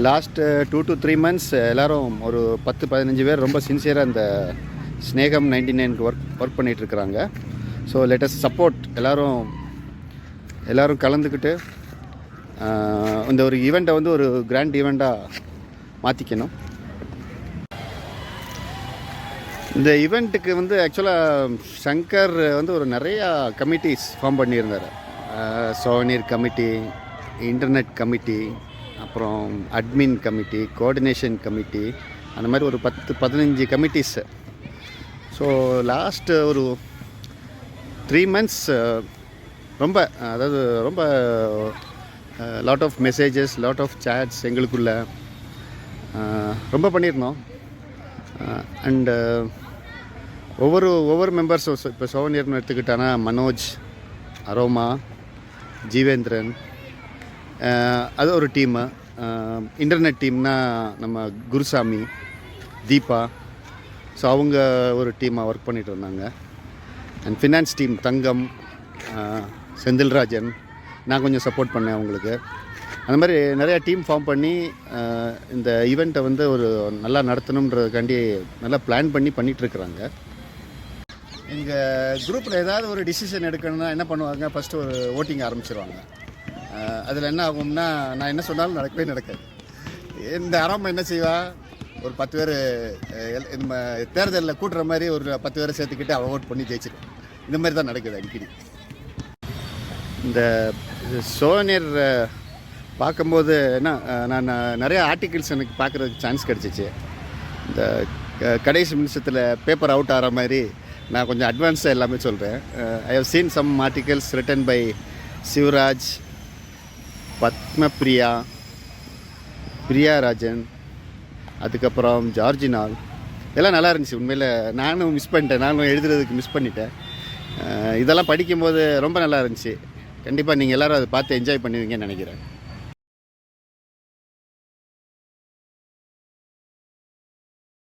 Last 2 to 3 months எல்லோரும் ஒரு 10-15 பேர் ரொம்ப சின்சியராக இந்த ஸ்னேகம் 99க்கு ஒர்க் பண்ணிகிட்ருக்குறாங்க. ஸோ லெட்டஸ் சப்போர்ட் எல்லோரும் கலந்துக்கிட்டு இந்த ஒரு ஈவெண்ட்டை வந்து ஒரு கிராண்ட் ஈவெண்ட்டாக மாற்றிக்கணும். இந்த ஈவெண்ட்டுக்கு வந்து ஆக்சுவலாக சங்கர் வந்து ஒரு நிறையா கமிட்டிஸ் ஃபார்ம் பண்ணியிருந்தார். சோவனீர் கமிட்டி, இன்டர்நெட் கமிட்டி, அப்புறம் அட்மின் கமிட்டி, கோஆர்டினேஷன் கமிட்டி, அந்த மாதிரி ஒரு 10-15 கமிட்டிஸ். ஸோ லாஸ்ட்டு ஒரு 3 months ரொம்ப lot of messages, lot of chats எங்களுக்குள்ள ரொம்ப பண்ணியிருந்தோம். அண்டு ஒவ்வொரு மெம்பர்ஸும் இப்போ சோவனீர்னு எடுத்துக்கிட்டானா மனோஜ், அரோமா, ஜீவேந்திரன், அது ஒரு டீமு. இன்டர்நெட் டீம்னா நம்ம குருசாமி, தீபா, ஸோ அவங்க ஒரு டீமாக ஒர்க் பண்ணிகிட்டு இருந்தாங்க. அண்ட் ஃபினான்ஸ் டீம் தங்கம், செந்தில்ராஜன், நான் கொஞ்சம் சப்போர்ட் பண்ணேன் அவங்களுக்கு. அந்த மாதிரி நிறையா டீம் ஃபார்ம் பண்ணி இந்த ஈவெண்ட்டை வந்து ஒரு நல்லா நடத்தணுன்றதுக்காண்டி நல்லா பிளான் பண்ணிகிட்ருக்குறாங்க. எங்கள் குரூப்பில் ஏதாவது ஒரு டிசிஷன் எடுக்கணும்னா என்ன பண்ணுவாங்க, ஃபஸ்ட்டு ஒரு ஓட்டிங் ஆரம்பிச்சிருவாங்க. அதில் என்ன ஆகும்னா, நான் என்ன சொன்னாலும் நடக்காது. இந்த ஆரம்பம் என்ன செய்வா, ஒரு 10 பேர் நம்ம தேர்தலில் கூட்டுற மாதிரி ஒரு 10 பேரை சேர்த்துக்கிட்டு அவள் ஓட் பண்ணி ஜெயிச்சிடும். இந்த மாதிரி தான் நடக்குது அடிக்கடி. இந்த சோவனீர் பார்க்கும்போது என்ன, நான் நிறைய ஆர்டிகிள்ஸ் எனக்கு பார்க்குறதுக்கு சான்ஸ் கிடச்சிச்சு. இந்த கடைசி நிமிஷத்தில் பேப்பர் அவுட் ஆகிற மாதிரி நான் கொஞ்சம் அட்வான்ஸாக எல்லாமே சொல்கிறேன். I have seen some articles written by Sivaraj, Padmapriya, Priyarajan, அதுக்கப்புறம் ஜார்ஜினால், எல்லாம் நல்லா இருந்துச்சு. உண்மையில் நானும் மிஸ் பண்ணிட்டேன், நானும் எழுதுறதுக்கு மிஸ் பண்ணிட்டேன். இதெல்லாம் படிக்கும்போது ரொம்ப நல்லா இருந்துச்சு. கண்டிப்பாக நீங்கள் எல்லோரும் அதை பார்த்து என்ஜாய் பண்ணுவீங்கன்னு நினைக்கிறேன்.